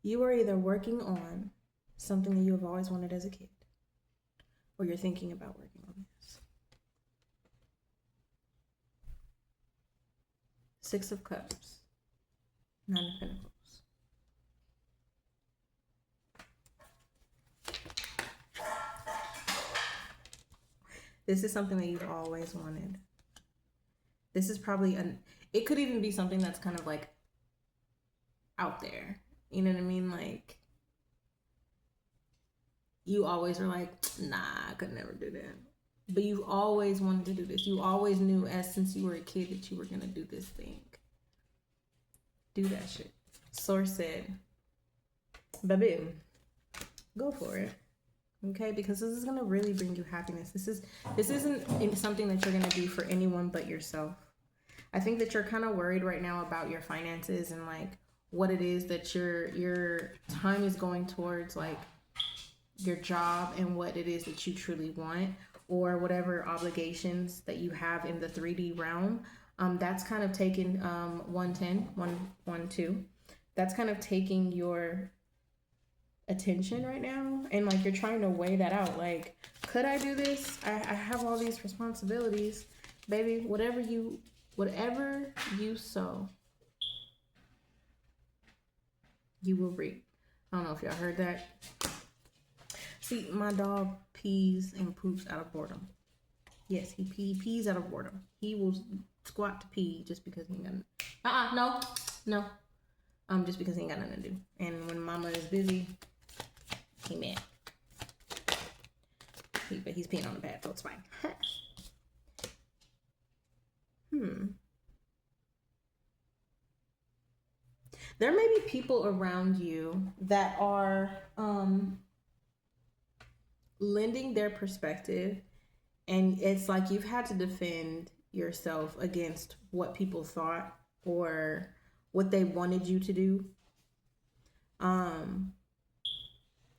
You are either working on something that you have always wanted as a kid, or you're thinking about working on this. Six of Cups, Nine of Pentacles. This is something that you've always wanted. This is probably it could even be something that's kind of like out there. You know what I mean? Like, you always were like, nah, I could never do that. But you've always wanted to do this. You always knew since you were a kid that you were going to do this thing. Do that shit. Source said, baby, go for it. Okay, because this is going to really bring you happiness. This isn't something that you're going to do for anyone but yourself. I think that you're kind of worried right now about your finances and like what it is that your time is going towards, like your job and what it is that you truly want, or whatever obligations that you have in the 3D realm. That's kind of taking 110, 112. That's kind of taking your attention right now, and like you're trying to weigh that out. Like, could I do this? I have all these responsibilities, baby. Whatever you sow, you will reap. I don't know if y'all heard that. See, my dog pees and poops out of boredom. Yes, he pees out of boredom. He will squat to pee just because he ain't got no. Just because he ain't got nothing to do. And when mama is busy, he mad. But he's peeing on the pad, so it's fine. There may be people around you that are lending their perspective, and it's like you've had to defend yourself against what people thought or what they wanted you to do.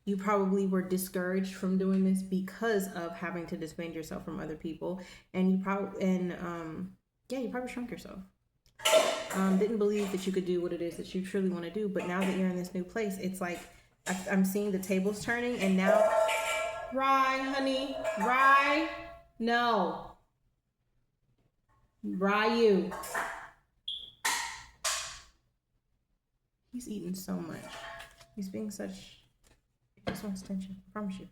You probably were discouraged from doing this because of having to defend yourself from other people, and you probably shrunk yourself. Didn't believe that you could do what it is that you truly want to do, but now that you're in this new place, it's like I'm seeing the tables turning, and now, Rye, honey, Rye, no, Ryu. He's eating so much. He's being such. He just wants attention. I promise you.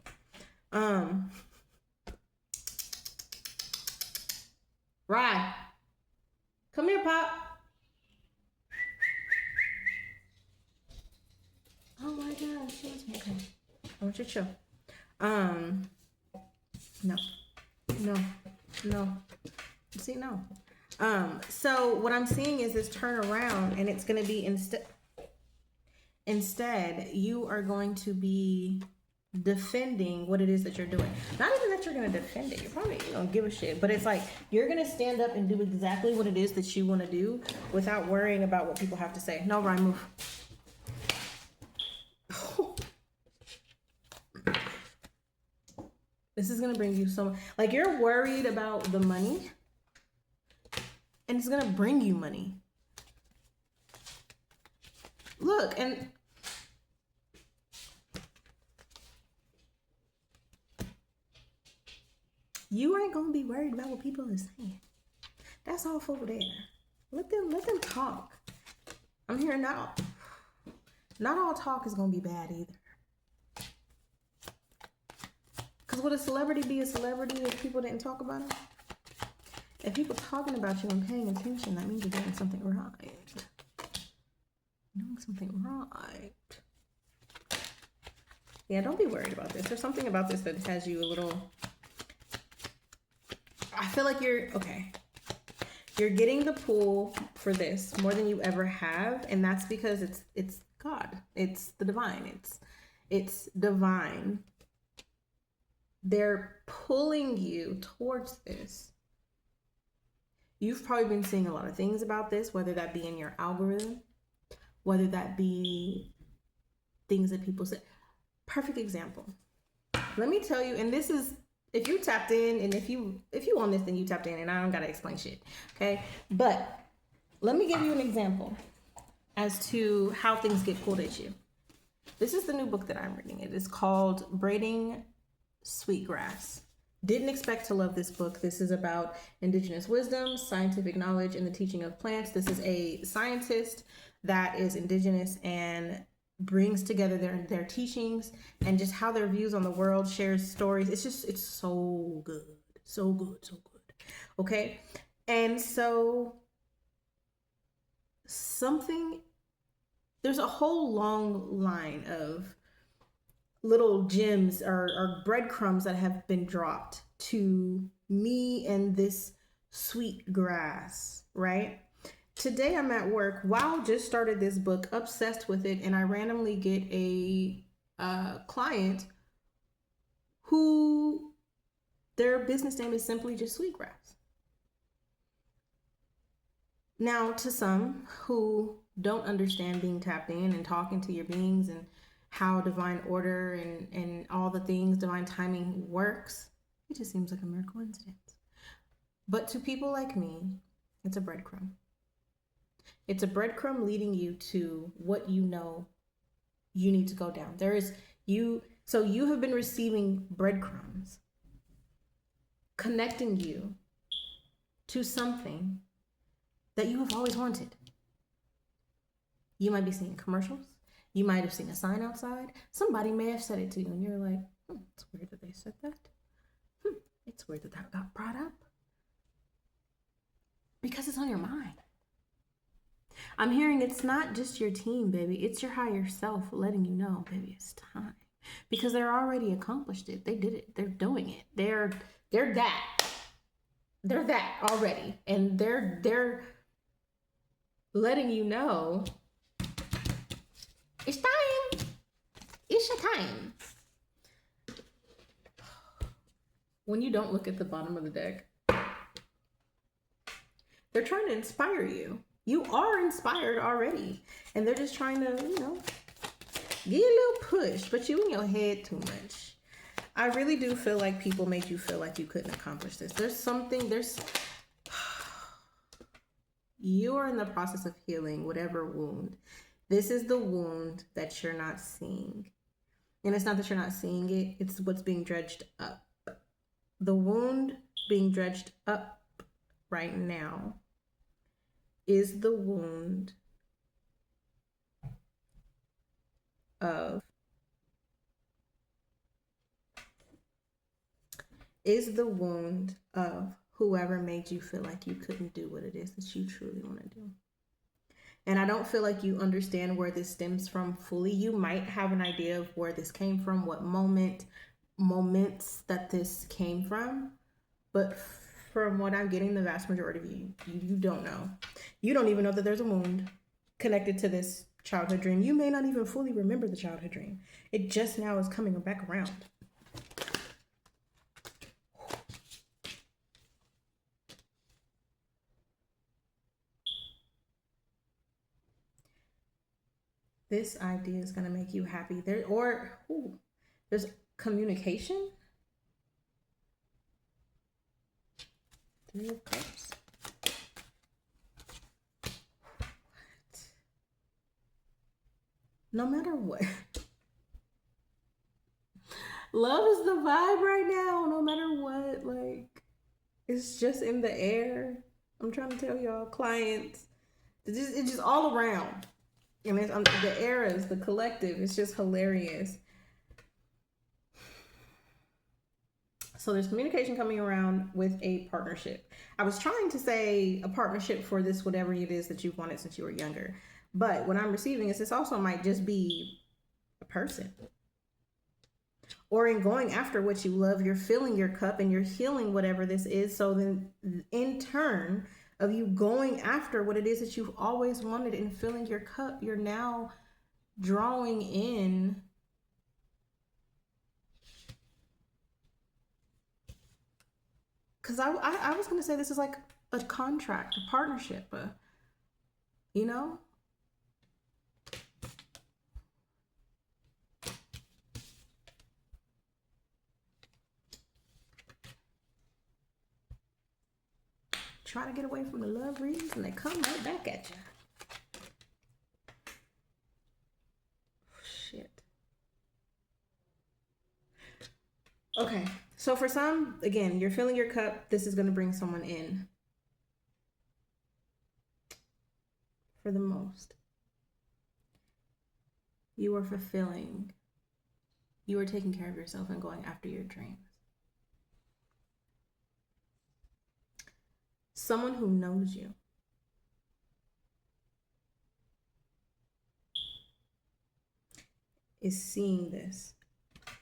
Rye, come here, Pop. Oh my God, okay. I want you to chill. No. See, no. So what I'm seeing is this turn around, and it's going to be instead you are going to be defending what it is that you're doing. Not even that you're going to defend it. You're probably going to give a shit, but it's like you're going to stand up and do exactly what it is that you want to do without worrying about what people have to say. No, Ryan, move. This is going to bring you so much. Like, you're worried about the money, and it's going to bring you money. Look, and you ain't going to be worried about what people are saying. That's all over there. Let them talk. I'm hearing not all talk is going to be bad either. Because would a celebrity be a celebrity if people didn't talk about him? If people talking about you and paying attention, that means you're doing something right. Yeah, don't be worried about this. There's something about this that has you a little... I feel like you're getting the pull for this more than you ever have, and that's because it's God. It's the divine. It's divine. They're pulling you towards this. You've probably been seeing a lot of things about this, whether that be in your algorithm, whether that be things that people say. Perfect example. Let me tell you, and this is, if you tapped in, and if you on this, then you tapped in, and I don't gotta explain shit, okay? But let me give you an example as to how things get pulled at you. This is the new book that I'm reading. It is called Braiding Sweetgrass. Didn't expect to love this book. This is about indigenous wisdom, scientific knowledge, and the teaching of plants. This is a scientist that is indigenous and brings together their teachings and just how their views on the world, shares stories. It's so good. So good, so good. Okay? And so there's a whole long line of little gems or breadcrumbs that have been dropped to me and this sweet grass, right? Today I'm at work. Wow, just started this book, obsessed with it, and I randomly get a client who their business name is simply just Sweetgrass. Now, to some who don't understand being tapped in and talking to your beings and how divine order and all the things, divine timing works, it just seems like a mere coincidence. But to people like me, it's a breadcrumb. It's a breadcrumb leading you to what you know you need to go down. So you have been receiving breadcrumbs, connecting you to something that you have always wanted. You might be seeing commercials. You might have seen a sign outside. Somebody may have said it to you and you're like, it's weird that they said that. It's weird that that got brought up. Because it's on your mind. I'm hearing it's not just your team, baby. It's your higher self letting you know, baby, it's time. Because they're already accomplished it. They did it. They're doing it. They're that. They're that already. And they're letting you know it's time. It's your time. When you don't look at the bottom of the deck, they're trying to inspire you. You are inspired already. And they're just trying to, give you a little push, but you in your head too much. I really do feel like people made you feel like you couldn't accomplish this. You are in the process of healing whatever wound. This is the wound that you're not seeing. And it's not that you're not seeing it, it's what's being dredged up. The wound being dredged up right now is the wound of whoever made you feel like you couldn't do what it is that you truly want to do. And I don't feel like you understand where this stems from fully. You might have an idea of where this came from, what moments that this came from. But from what I'm getting, the vast majority of you don't know. You don't even know that there's a wound connected to this childhood dream. You may not even fully remember the childhood dream. It just now is coming back around. This idea is going to make you happy. There's communication. 3 of Cups. What? No matter what. Love is the vibe right now. No matter what. Like, it's just in the air. I'm trying to tell y'all, clients. It's just all around. And it's the eras, the collective, it's just hilarious. So there's communication coming around with a partnership. I was trying to say a partnership for this, whatever it is that you've wanted since you were younger. But what I'm receiving is this also might just be a person. Or in going after what you love, you're filling your cup and you're healing whatever this is. So then in turn of you going after what it is that you've always wanted and filling your cup, you're now drawing in because I was going to say this is like a contract, a partnership, try to get away from the love readings and they come right back at you. Shit. Okay. So for some, again, you're filling your cup. This is going to bring someone in. For the most, you are fulfilling. You are taking care of yourself and going after your dreams. Someone who knows you is seeing this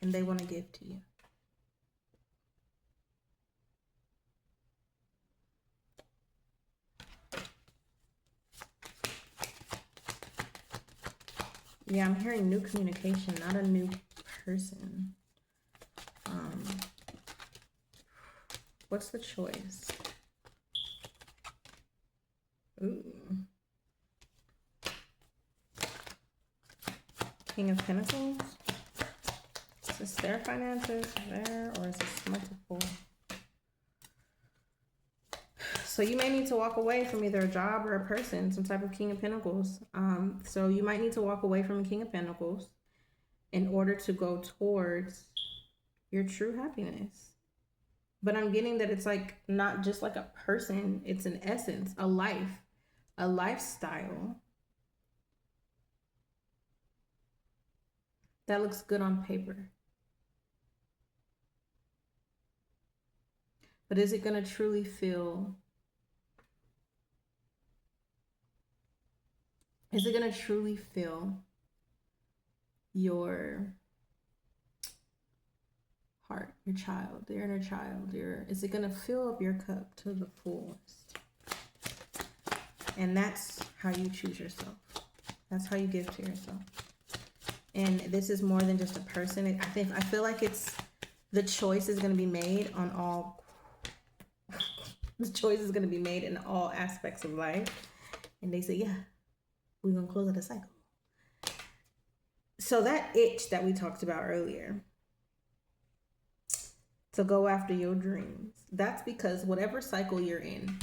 and they want to give to you. Yeah, I'm hearing new communication, not a new person. What's the choice? Ooh. King of Pentacles. Is this their finances there, or is this multiple? So you may need to walk away from either a job or a person, some type of King of Pentacles. So you might need to walk away from a King of Pentacles in order to go towards your true happiness. But I'm getting that it's like not just like a person, it's an essence, a life, a lifestyle that looks good on paper. But is it going to truly feel... Is it going to truly fill your heart, your child, your inner child? Is it going to fill up your cup to the fullest? And that's how you choose yourself. That's how you give to yourself. And this is more than just a person. I feel like the choice is going to be made on all... The choice is going to be made in all aspects of life. And they say, yeah, we're going to close out a cycle. So that itch that we talked about earlier, to go after your dreams, that's because whatever cycle you're in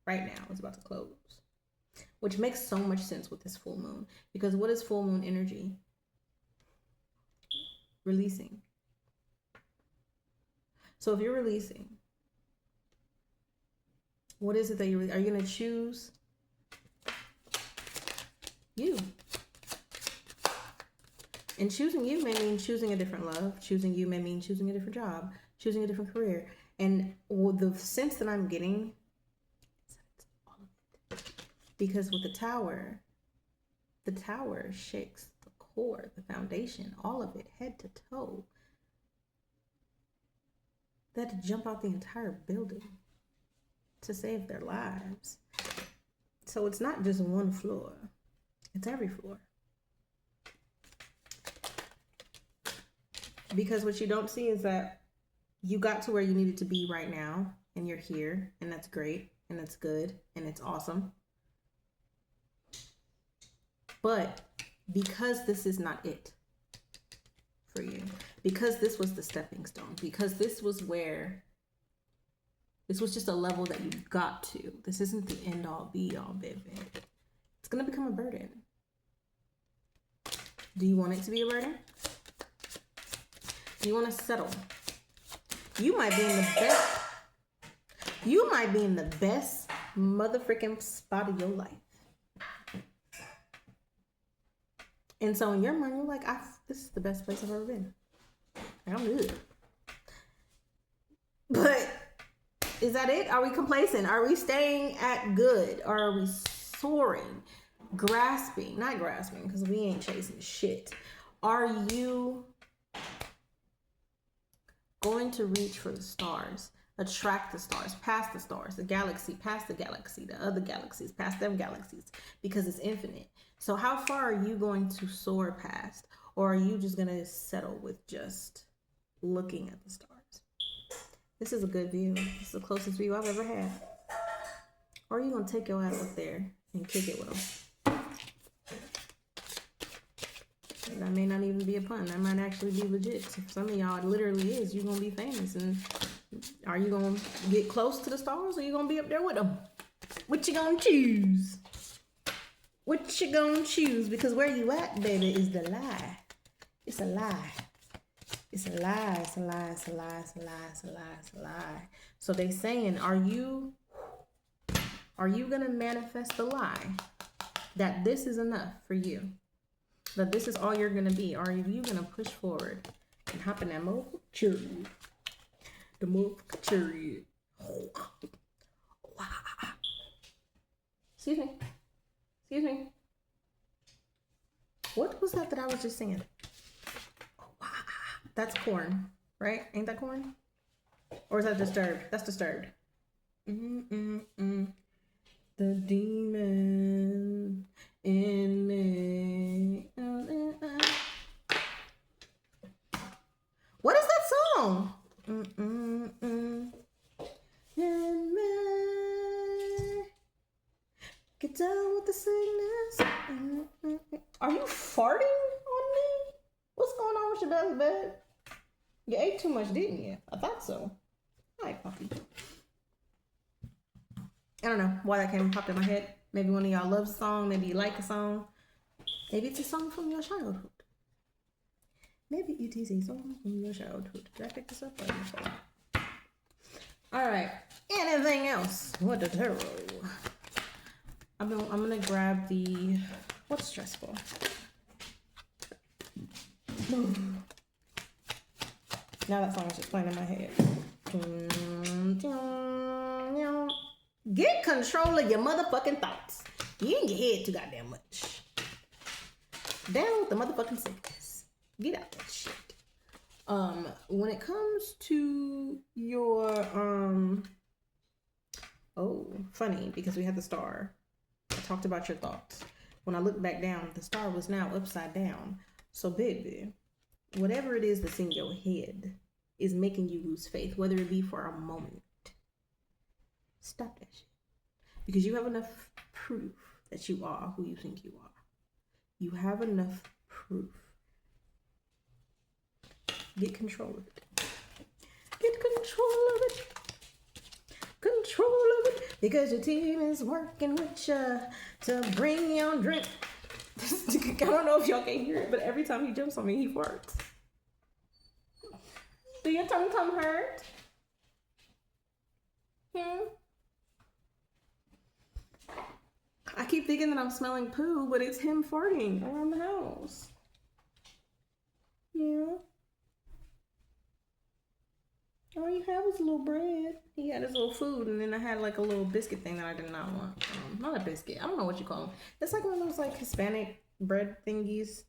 right now is about to close. Which makes so much sense with this full moon. Because what is full moon energy? Releasing. So if you're releasing, what is it that are you going to choose? You. And choosing you may mean choosing a different love. Choosing you may mean choosing a different job, choosing a different career. And the sense that I'm getting is all of it. Because with the tower shakes the core, the foundation, all of it, head to toe. They had to jump out the entire building to save their lives. So it's not just one floor. It's every floor. Because what you don't see is that you got to where you needed to be right now, and you're here, and that's great, and that's good, and it's awesome. But because this is not it for you, because this was the stepping stone, because this was just a level that you got to. This isn't the end all be all, baby. It's going to become a burden. Do you want it to be a burden? Do you want to settle? You might be in the best. You might be in the best motherfucking spot of your life. And so in your mind, you're like, this is the best place I've ever been. I'm good. But is that it? Are we complacent? Are we staying at good? Or are we soaring? Grasping? Not grasping, because we ain't chasing shit. Are you going to reach for the stars? Attract the stars, past the stars, the galaxy, past the galaxy, the other galaxies, past them galaxies, because it's infinite. So how far are you going to soar past? Or are you just going to settle with just looking at the stars? This is a good view. This is the closest view I've ever had. Or are you going to take your ass up there and kick it with them? That may not even be a pun. That might actually be legit. For some of y'all, it literally is. You're going to be famous. And are you going to get close to the stars, or are you going to be up there with them? What you going to choose? What you going to choose? Because where you at, baby, is the lie. It's a lie. It's a lie. It's a lie. It's a lie. It's a lie. It's a lie. It's a lie. So they saying, are you gonna manifest the lie that this is enough for you? That this is all you're gonna be? Or are you gonna push forward and hop in that motherfucking chariot? The motherfucking chariot. Excuse me. Excuse me. What was that I was just saying? That's corn, right? Ain't that corn? Or is that Disturbed? That's Disturbed. The demon in me. What is that song? In me. Get down with the sickness. Are you farting on me? What's going on with your belly, babe? You ate too much, didn't you? I thought so. Hi, puppy. I don't know why that popped in my head. Maybe one of y'all loves a song. Maybe you like a song. Maybe it's a song from your childhood. Maybe it is a song from your childhood. Did I pick this up? All right. Anything else? What the tarot? I'm gonna grab the. What's stressful? Now that song is just playing in my head. Get control of your motherfucking thoughts. You in your head too goddamn much. Down with the motherfucking sickness. Get out that shit. When it comes to your funny because we had the star. I talked about your thoughts. When I looked back down, the star was now upside down. So baby, whatever it is that's in your head is making you lose faith, whether it be for a moment. Stop that shit. Because you have enough proof that you are who you think you are. You have enough proof. Get control of it. Get control of it. Control of it. Because your team is working with you to bring you on drink. I don't know if y'all can hear it, but every time he jumps on me, he farts. Do your tum hurt? I keep thinking that I'm smelling poo, but it's him farting around the house. Yeah. All you had was a little bread. He had his little food, and then I had like a little biscuit thing that I did not want. Not a biscuit. I don't know what you call them. It's like one of those like Hispanic bread thingies.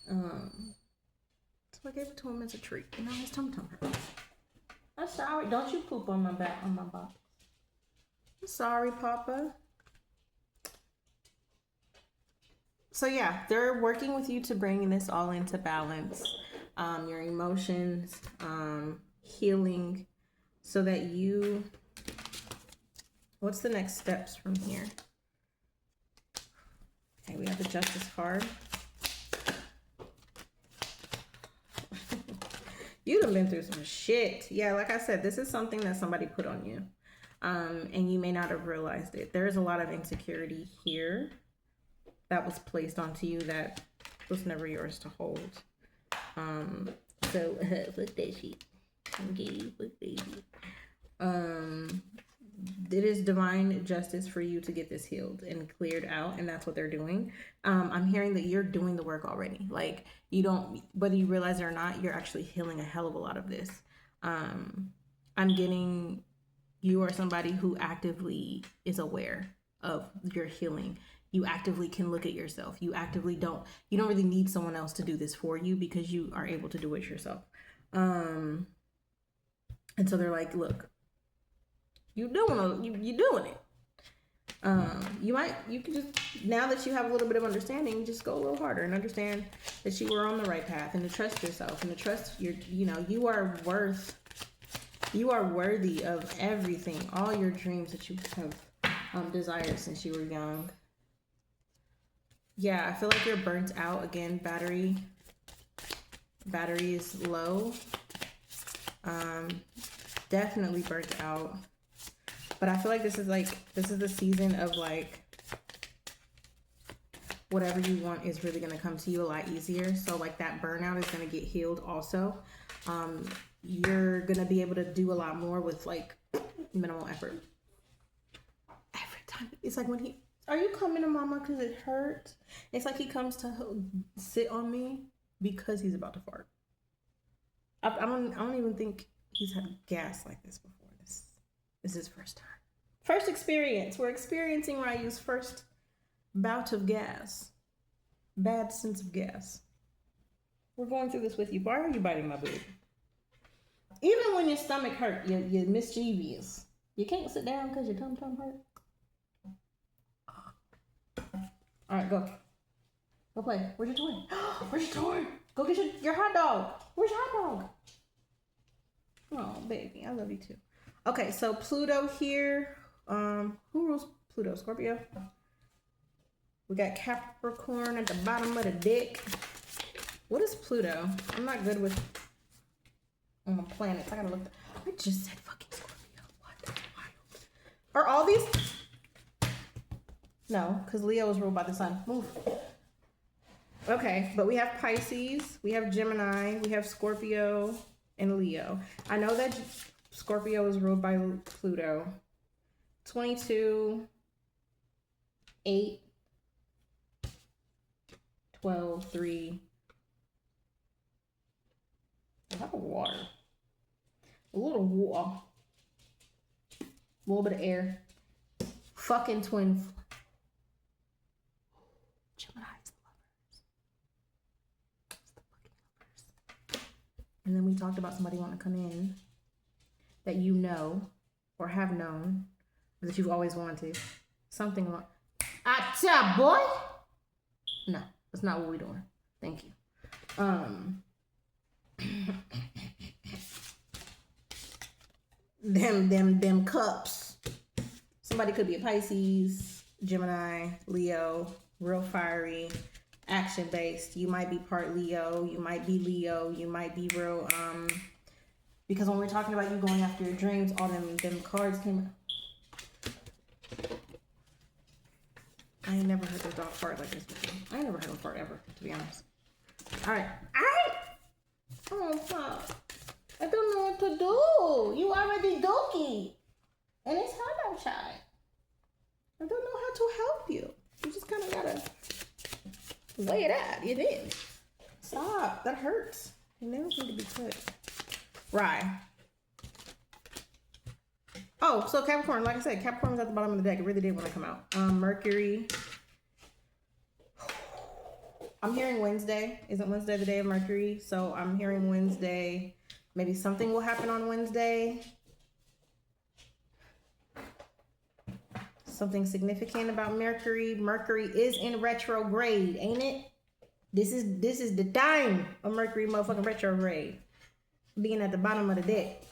So I gave it to him as a treat. And now his tum hurts. I'm sorry. Don't you poop on my back, on my box. I'm sorry, Papa. So yeah, they're working with you to bring this all into balance. Your emotions, healing, so that you, what's the next steps from here? Okay, we have the Justice card. You done been through some shit. Yeah, like I said, this is something that somebody put on you. And you may not have realized it. There is a lot of insecurity here that was placed onto you that was never yours to hold. So fuck that shit. Okay, fuck that shit. It is divine justice for you to get this healed and cleared out, and that's what they're doing. I'm hearing that you're doing the work already. Like, you don't, whether you realize it or not, you're actually healing a hell of a lot of this. I'm getting you are somebody who actively is aware of your healing. You actively can look at yourself. You don't really need someone else to do this for you because you are able to do it yourself. And so they're like, look, you're doing it. You can just, now that you have a little bit of understanding, just go a little harder and understand that you are on the right path, and to trust yourself and to trust you are worthy of everything, all your dreams that you have desired since you were young. Yeah, I feel like you're burnt out again. Battery is low. Definitely burnt out. But I feel like this is the season of like whatever you want is really going to come to you a lot easier. So like that burnout is going to get healed also. You're going to be able to do a lot more with like minimal effort. Every time. It's like when he, are you coming to mama because it hurts? It's like he comes to sit on me because he's about to fart. I don't even think he's had gas like this before. This is his first time. First experience. We're experiencing Ryu's first bout of gas. Bad sense of gas. We're going through this with you. Why are you biting my boob? Even when your stomach hurt, you're mischievous. You can't sit down because your tum hurt. All right, go. Go play. Where's your toy? Where's your toy? Go get your hot dog. Where's your hot dog? Oh, baby, I love you too. Okay, so Pluto here. Who rules Pluto? Scorpio? We got Capricorn at the bottom of the deck. What is Pluto? I'm not good with planets. I gotta look. I just said fucking Scorpio. What? That's wild. Are all these? No, because Leo is ruled by the sun. Move. Okay, but we have Pisces, we have Gemini, we have Scorpio, and Leo. I know that Scorpio is ruled by Pluto. 22, 8, 12, 3. A lot of water. A little water. A little bit of air. Fucking twin. Gemini is the lovers. It's the fucking lovers. And then we talked about somebody wanting to come in that you know or have known or that you've always wanted. Something like, ah, boy. No, that's not what we're doing. Thank you. Them cups. Somebody could be a Pisces, Gemini, Leo, real fiery, action based. You might be part Leo, you might be Leo, you might be real because when we're talking about you going after your dreams, all them cards came. I ain't never heard this dog fart like this before. I ain't never heard him fart ever, to be honest. All right. Oh, fuck. I don't know what to do. You already dookie. And it's hot outside. I don't know how to help you. You just kind of gotta lay it out. You did. Stop. That hurts. Your nails need to be cut. Right. Oh, so Capricorn, like I said, Capricorn was at the bottom of the deck. It really did want to come out. Mercury. I'm hearing Wednesday. Isn't Wednesday the day of Mercury? So I'm hearing Wednesday. Maybe something will happen on Wednesday. Something significant about Mercury. Mercury is in retrograde, ain't it? This is the time of Mercury motherfucking retrograde. Being at the bottom of the deck.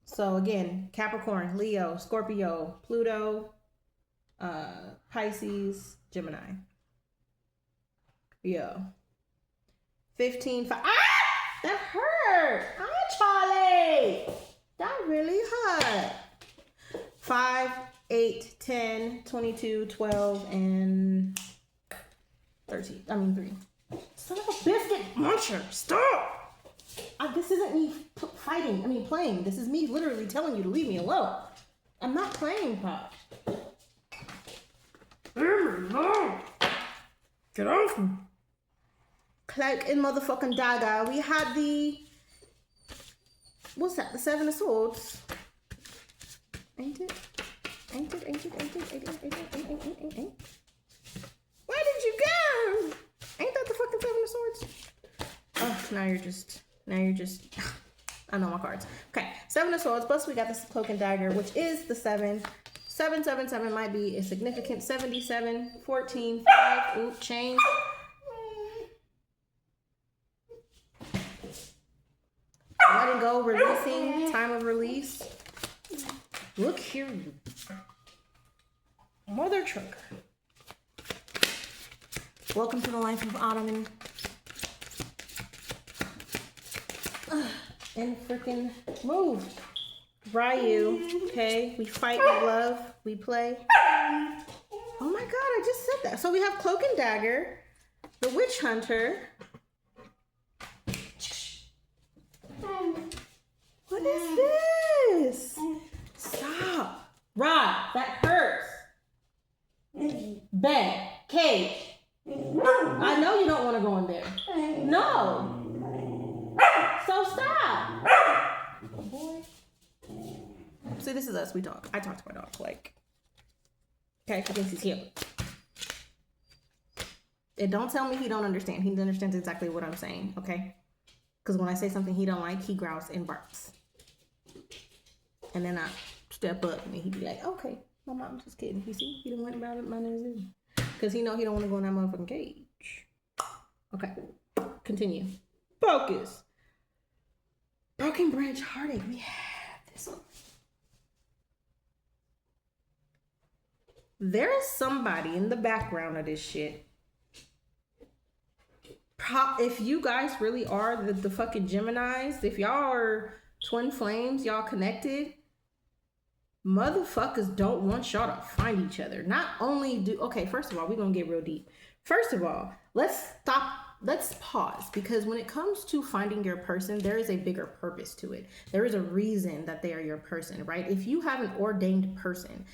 So again, Capricorn, Leo, Scorpio, Pluto, Pisces, Gemini. Yeah. 15, 5. Ah! That hurt. Hi, Charlie. That really hurt. 5, 8, 10, 22, 12, and 13. I mean 3. Son of a biscuit muncher. Stop. This isn't me playing. This is me literally telling you to leave me alone. I'm not playing, Pop. Get off me. Cloak and motherfucking dagger. We had the... What's that? The 7 of Swords. Ain't it? Ain't it? Where did you go? Ain't that the fucking 7 of Swords? Oh, now you're just... I know my cards. Okay, 7 of Swords, plus we got this Cloak and Dagger, which is the 7. 777 might be a significant 77, 14, 5, oop, change. Letting go, releasing, time of release. Look here, you mother trucker. Welcome to the life of Autumn and freaking move. Ryu, okay? We fight, we love, we play. Oh my god, I just said that. So we have Cloak and Dagger, the Witch Hunter. What is this? Stop. Rod, that hurts. Bed, cage. I know you don't want to go in there. No. So stop. Boy. See, this is us. We talk. I talk to my dog. Like, okay, he thinks he's cute. And don't tell me he don't understand. He understands exactly what I'm saying, okay? Because when I say something he don't like, he growls and barks. And then I step up and he'd be like, okay, my mom's just kidding. You see, he don't want about it, my nose is. Because he know he don't want to go in that motherfucking cage. Okay, continue. Focus. Broken Branch Heartache. We have this one. There is somebody in the background of this shit. If you guys really are the fucking Geminis, if y'all are twin flames, y'all connected, motherfuckers don't want y'all to find each other. Not only do, okay, first of all, we're gonna get real deep. First of all, let's pause, because when it comes to finding your person, there is a bigger purpose to it. There is a reason that they are your person, right? If you have an ordained person,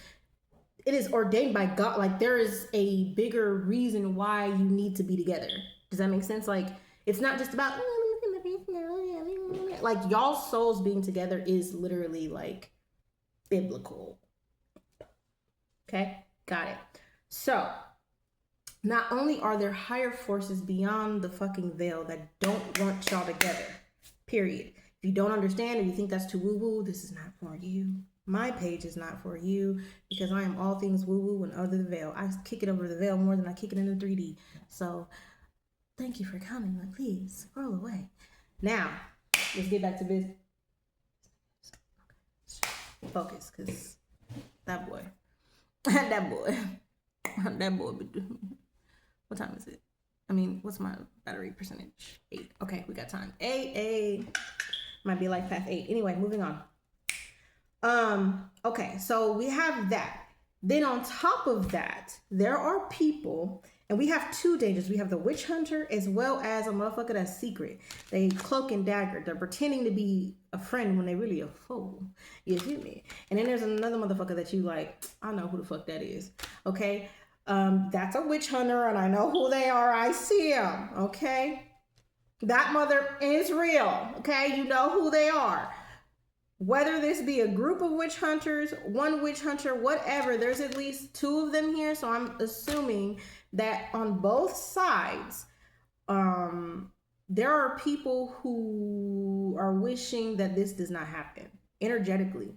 it is ordained by God. Like, there is a bigger reason why you need to be together. Does that make sense? Like, it's not just about, like, y'all's souls being together is literally, like, biblical. Okay? Got it. So, not only are there higher forces beyond the fucking veil that don't want y'all together, period. If you don't understand or you think that's too woo-woo, this is not for you. My page is not for you, because I am all things woo-woo and under the veil. I kick it over the veil more than I kick it into 3D. So, thank you for coming, but please roll away. Now, let's get back to business. Focus, because that boy, what time is it? I mean, what's my battery percentage? 8. Okay, we got time. 8. Might be like past 8. Anyway, moving on. Okay, so we have that. Then on top of that, there are people, and we have two dangers. We have the witch hunter as well as a motherfucker that's secret. They cloak and dagger. They're pretending to be a friend when they really a foe. You feel me? And then there's another motherfucker that you like, I know who the fuck that is. Okay? That's a witch hunter, and I know who they are. I see them. Okay? That mother is real. Okay? You know who they are. Whether this be a group of witch hunters, one witch hunter, whatever, there's at least 2 of them here. So I'm assuming that on both sides, there are people who are wishing that this does not happen energetically.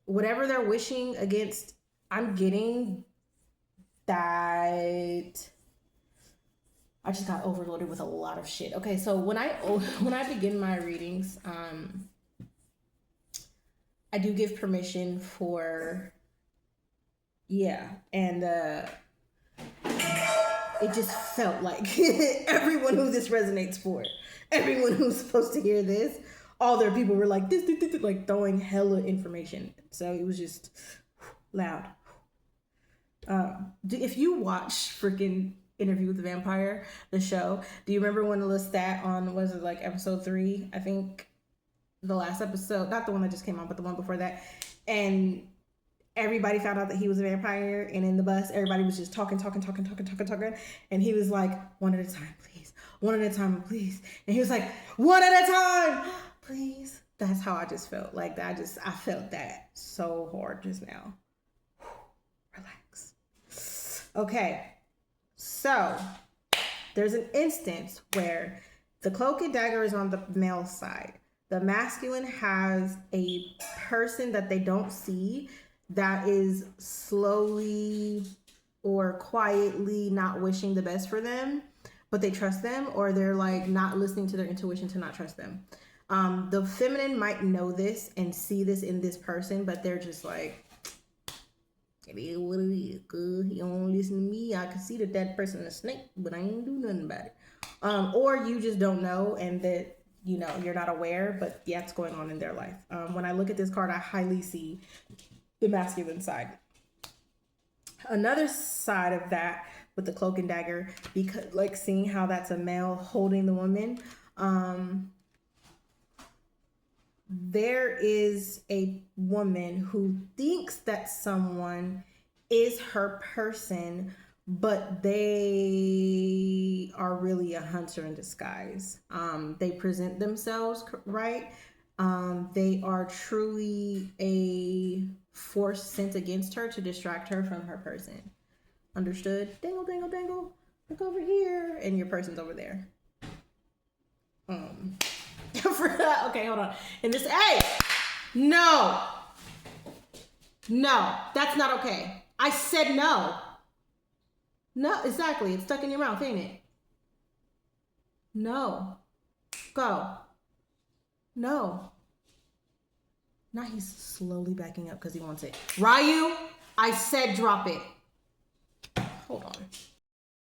Whatever they're wishing against, I'm getting that I just got overloaded with a lot of shit. Okay, so when I begin my readings, I do give permission for, and it just felt like everyone who this resonates for, everyone who's supposed to hear this, all their people were like this, like throwing hella information. So it was just loud. If you watch freaking Interview with the Vampire, the show, do you remember when the stat on, was it like episode 3? I think the last episode, not the one that just came on, but the one before that, and everybody found out that he was a vampire, and in the bus, everybody was just talking, and he was like, one at a time, please. One at a time, please. And he was like, one at a time, please. That's how I just felt. Like, I felt that so hard just now. Relax. Okay. So, there's an instance where the cloak and dagger is on the male side. The masculine has a person that they don't see that is slowly or quietly not wishing the best for them, but they trust them, or they're like not listening to their intuition to not trust them. The feminine might know this and see this in this person, but they're just like, it is what it is, cause he don't listen to me. I can see that person is a snake, but I ain't do nothing about it. Or you just don't know, and that, you know, you're not aware, but yeah, it's going on in their life. When I look at this card, I highly see the masculine side. another side of that with the cloak and dagger, because like seeing how that's a male holding the woman, there is a woman who thinks that someone is her person, but they are really a hunter in disguise. They present themselves right. They are truly a force sent against her to distract her from her person. Understood? Dangle, dangle, dangle. Look over here, and your person's over there. Okay, hold on. And this, hey, no, that's not okay. I said no. No, exactly. It's stuck in your mouth, ain't it? No. Go. No. Now he's slowly backing up because he wants it. Ryu, I said drop it. Hold on.